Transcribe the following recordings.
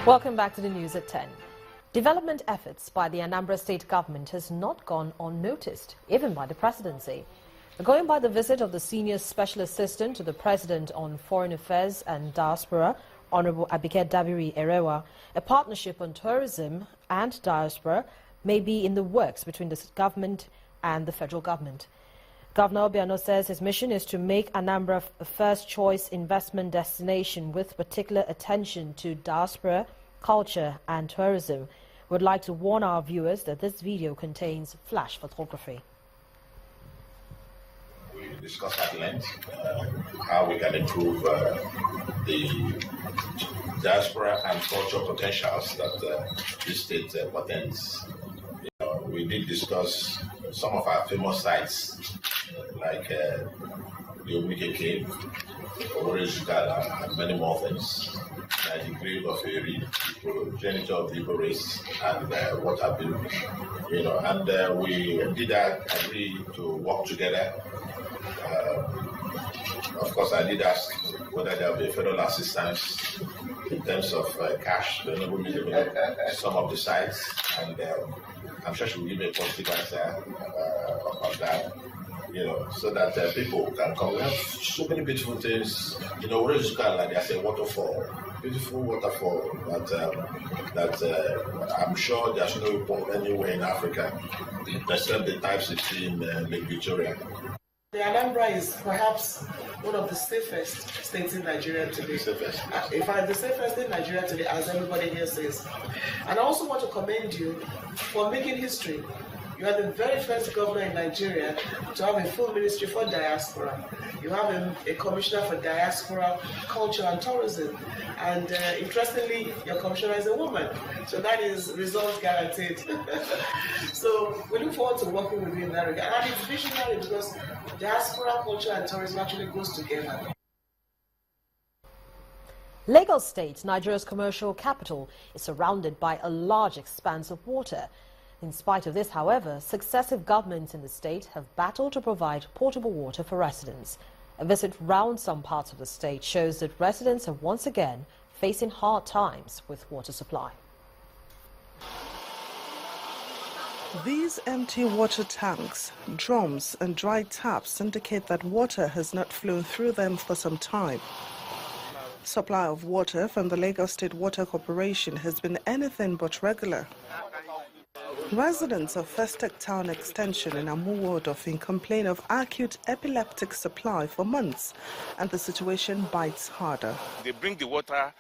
Welcome back to the news at 10. Development efforts by the Anambra State government has not gone unnoticed, even by the presidency. Going by the visit of the senior special assistant to the president on foreign affairs and diaspora, Honorable Abike Dabiri Erewa, a partnership on tourism and diaspora may be in the works between the government and the federal government. Governor Obiano says his mission is to make Anambra a first-choice investment destination with particular attention to diaspora, culture and tourism. We'd like to warn our viewers that this video contains flash photography. We discussed at length how we can improve the diaspora and cultural potentials that this state portends. We did discuss some of our famous sites like the Omike Cave, Owerri and many more things, like the grave of Eri, the genitor of the Igbo race, and what have you. And we did agree to work together. Of course, I did ask whether there will be federal assistance in terms of cash to enable me to visit some of the sites, and I'm sure she will give me a positive answer on that. So that people can come. We have so many beautiful things. Like there's a waterfall, beautiful waterfall that I'm sure there's no report anywhere in Africa except the types you see in Lake Victoria. The Anambra is perhaps one of the safest states in Nigeria today. In fact, the safest in Nigeria today, as everybody here says. And I also want to commend you for making history. You are the very first governor in Nigeria to have a full ministry for diaspora. You have a commissioner for diaspora, culture and tourism. And interestingly, your commissioner is a woman. So that is results guaranteed. So we look forward to working with you in that regard. And it's visionary because diaspora, culture and tourism actually goes together. Lagos State, Nigeria's commercial capital, is surrounded by a large expanse of water. In spite of this, however, successive governments in the state have battled to provide potable water for residents. A visit round some parts of the state shows that residents are once again facing hard times with water supply. These empty water tanks, drums and dry taps indicate that water has not flown through them for some time. Supply of water from the Lagos State Water Corporation has been anything but regular. Residents of Festac Town Extension in Amuwodofin complain of acute epileptic supply for months, and the situation bites harder. They bring the water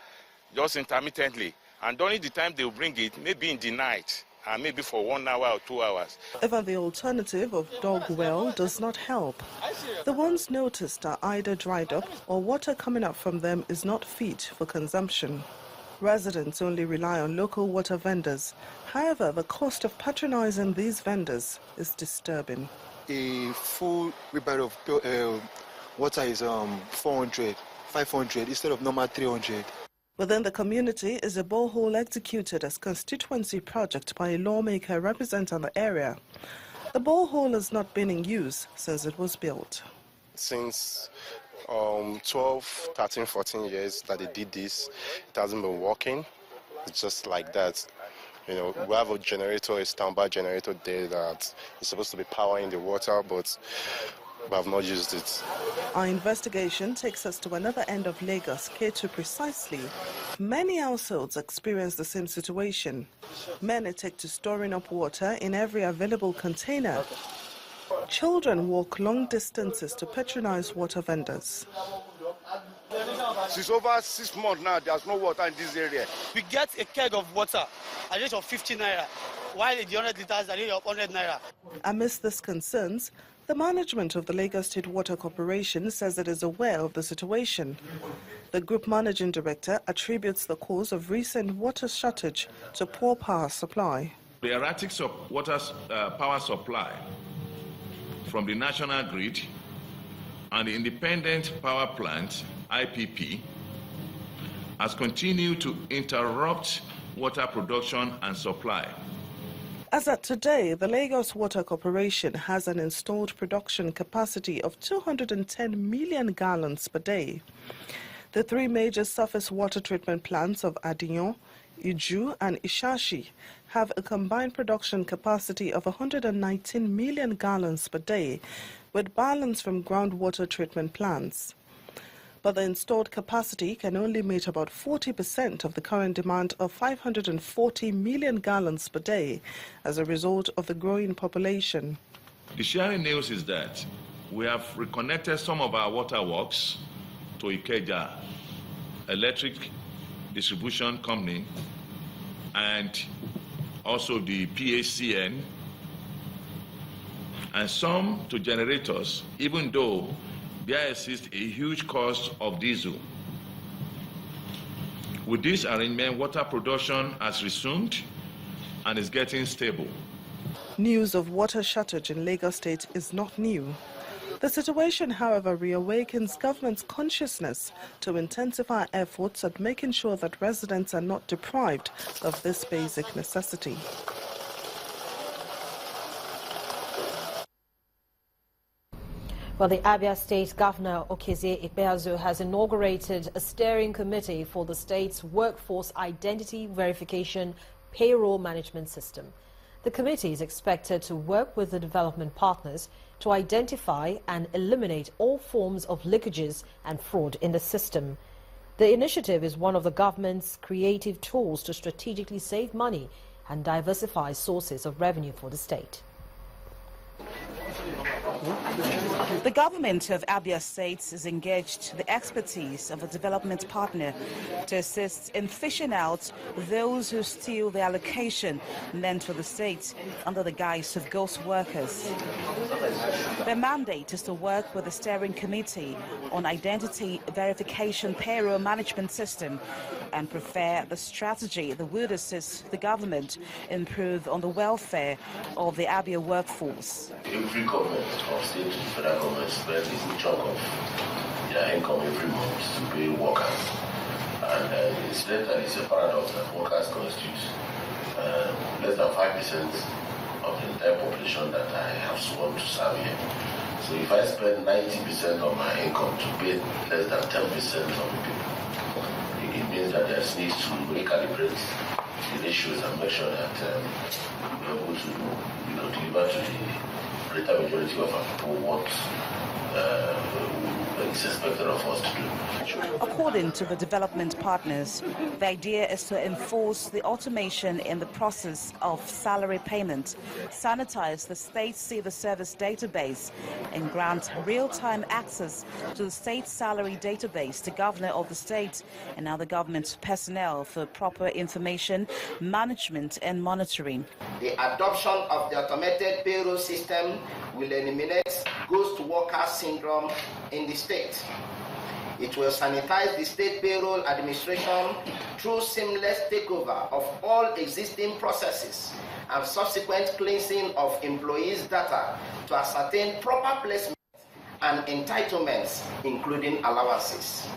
just intermittently, and during the time they bring it, maybe in the night, and maybe for 1 hour or 2 hours. Even the alternative of dog well does not help. The ones noticed are either dried up or water coming up from them is not fit for consumption. Residents only rely on local water vendors. However, the cost of patronizing these vendors is disturbing. A full wheelbarrow of water is 400, 500 instead of normal 300. Within the community is a borehole executed as constituency project by a lawmaker representing the area. The borehole has not been in use since it was built. Since 12, 13, 14 years that they did this, it hasn't been working. It's just like that. We have a generator, a standby generator there that is supposed to be powering the water, but we have not used it. Our investigation takes us to another end of Lagos, Ketu precisely. Many households experience the same situation. Many take to storing up water in every available container. Children walk long distances to patronize water vendors. Since over 6 months now, there's no water in this area. We get a keg of water at the rate of 50 naira, while the 100 liters at the rate of 100 naira. Amidst these concerns, the management of the Lagos State Water Corporation says it is aware of the situation. The group managing director attributes the cause of recent water shortage to poor power supply. The erratic power supply from the national grid and the independent power plant, IPP, has continued to interrupt water production and supply. As at today, the Lagos Water Corporation has an installed production capacity of 210 million gallons per day. The three major surface water treatment plants of Adiyon, Iju and Ishashi have a combined production capacity of 119 million gallons per day, with balance from groundwater treatment plants. But the installed capacity can only meet about 40% of the current demand of 540 million gallons per day as a result of the growing population. The sharing news is that we have reconnected some of our waterworks to Ikeja Electric Distribution Company and also the PACN, and some to generators, even though there exists a huge cost of diesel. With this arrangement, water production has resumed and is getting stable. News of water shortage in Lagos State is not new. The situation, however, reawakens government's consciousness to intensify efforts at making sure that residents are not deprived of this basic necessity. Well, the Abia State Governor Okezie Ikpeazu has inaugurated a steering committee for the state's workforce identity verification payroll management system. The committee is expected to work with the development partners to identify and eliminate all forms of leakages and fraud in the system. The initiative is one of the government's creative tools to strategically save money and diversify sources of revenue for the state. The government of Abia State is engaged the expertise of a development partner to assist in fishing out those who steal the allocation meant for the state under the guise of ghost workers. Their mandate is to work with the steering committee on identity verification payroll management system and prepare the strategy that would assist the government improve on the welfare of the Abia workforce. Every government of state to federal government spends a chunk of their income every month to pay workers. And incidentally, it's a paradox that workers constitute less than 5% of the entire population that I have sworn to serve here. So if I spend 90% of my income to pay less than 10% of the people, it means that there's need to recalibrate the ratios and make sure that we're able to deliver to the greater majority of our people what is expected of us to do. According to the development partners, the idea is to enforce the automation in the process of salary payment, sanitize the state civil service database, and grant real-time access to the state salary database to governor of the state and other government personnel for proper information, management and monitoring. The adoption of the automated payroll system will eliminate ghost worker syndrome in the state. It will sanitize the state payroll administration through seamless takeover of all existing processes and subsequent cleansing of employees' data to ascertain proper placement and entitlements, including allowances.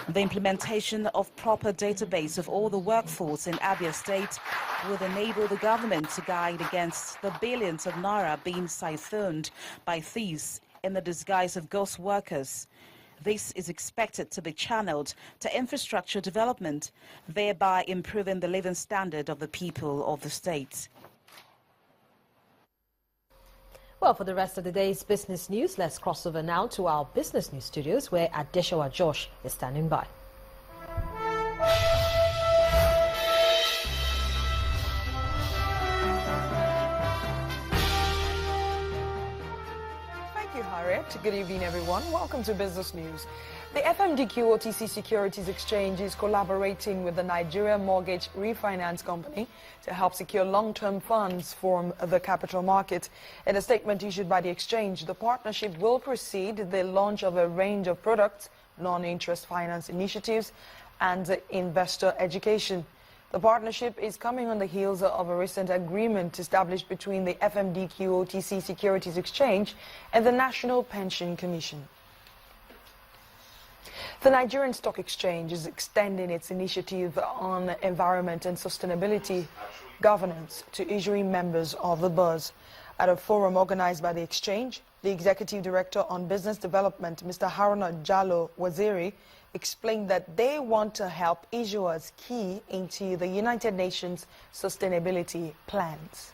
The implementation of proper database of all the workforce in Abia State would enable the government to guide against the billions of naira being siphoned by thieves in the disguise of ghost workers. This is expected to be channeled to infrastructure development, thereby improving the living standard of the people of the state. Well, for the rest of the day's business news, let's cross over now to our business news studios where Adeshawa Josh is standing by. Good evening, everyone. Welcome to Business News. The FMDQ OTC Securities Exchange is collaborating with the Nigeria Mortgage Refinance Company to help secure long-term funds from the capital market. In a statement issued by the exchange, the partnership will precede the launch of a range of products, non-interest finance initiatives, and investor education. The partnership is coming on the heels of a recent agreement established between the FMDQ OTC Securities Exchange and the National Pension Commission. The Nigerian Stock Exchange is extending its initiative on environment and sustainability governance to issuing members of the buzz. At a forum organized by the exchange, the Executive Director on Business Development, Mr. Haruna Jallo Waziri, explained that they want to help issuers key into the United Nations sustainability plans.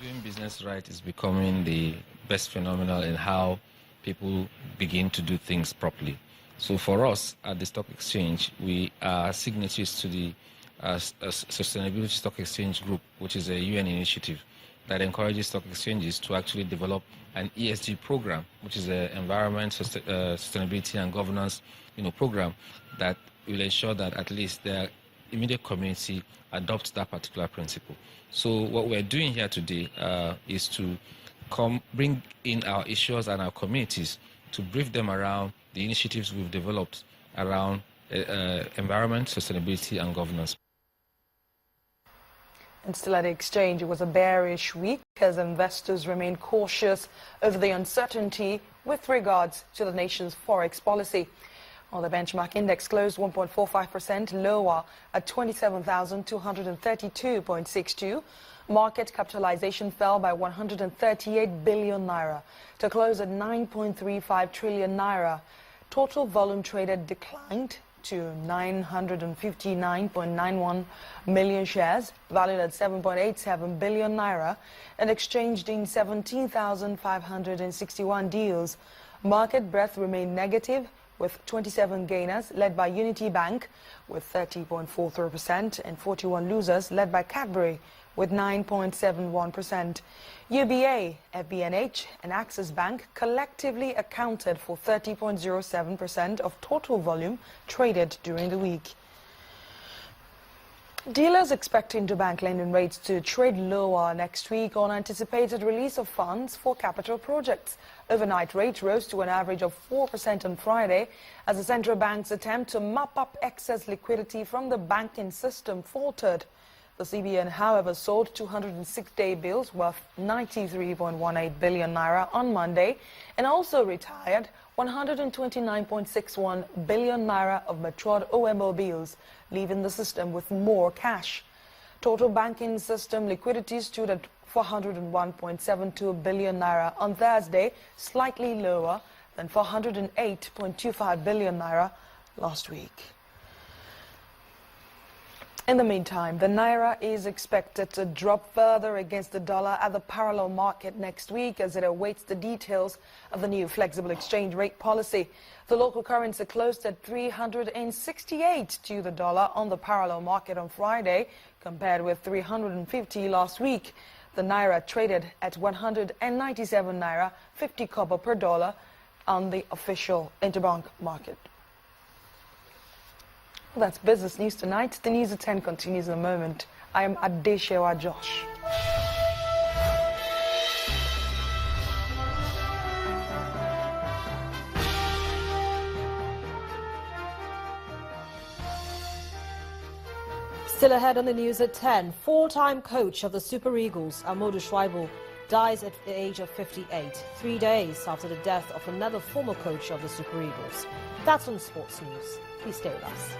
Doing business right is becoming the best phenomenon in how people begin to do things properly. So for us at the Stock Exchange, we are signatories to the Sustainability Stock Exchange Group, which is a UN initiative that encourages stock exchanges to actually develop an ESG program, which is an environment, sustainability and governance program that will ensure that at least their immediate community adopts that particular principle. So what we're doing here today is to bring in our issuers and our communities to brief them around the initiatives we've developed around environment, sustainability and governance. And still at the exchange, it was a bearish week as investors remain cautious over the uncertainty with regards to the nation's forex policy. While the benchmark index closed 1.45% lower at 27,232.62, market capitalization fell by 138 billion naira to close at 9.35 trillion naira. Total volume traded declined to 959.91 million shares, valued at 7.87 billion naira, and exchanged in 17,561 deals. Market breadth remained negative, with 27 gainers led by Unity Bank with 30.43% and 41 losers led by Cadbury with 9.71%. UBA, FBNH and Axis Bank collectively accounted for 30.07% of total volume traded during the week. Dealers expect interbank lending rates to trade lower next week on anticipated release of funds for capital projects. Overnight rate rose to an average of 4% on Friday as the central bank's attempt to mop up excess liquidity from the banking system faltered. The CBN, however, sold 206-day bills worth 93.18 billion naira on Monday and also retired 129.61 billion naira of matured OMO bills, leaving the system with more cash. Total banking system liquidity stood at 401.72 billion naira on Thursday, slightly lower than 408.25 billion naira last week. In the meantime, the naira is expected to drop further against the dollar at the parallel market next week as it awaits the details of the new flexible exchange rate policy. The local currency closed at 368 to the dollar on the parallel market on Friday, compared with 350 last week. The naira traded at 197 naira 50 kobo per dollar on the official interbank market. Well, that's business news tonight. The news at 10 continues in a moment. I am Adeshewa Josh. Still ahead on the news at 10, four-time coach of the Super Eagles, Amodu Schweible, dies at the age of 58, 3 days after the death of another former coach of the Super Eagles. That's on Sports News. Please stay with us.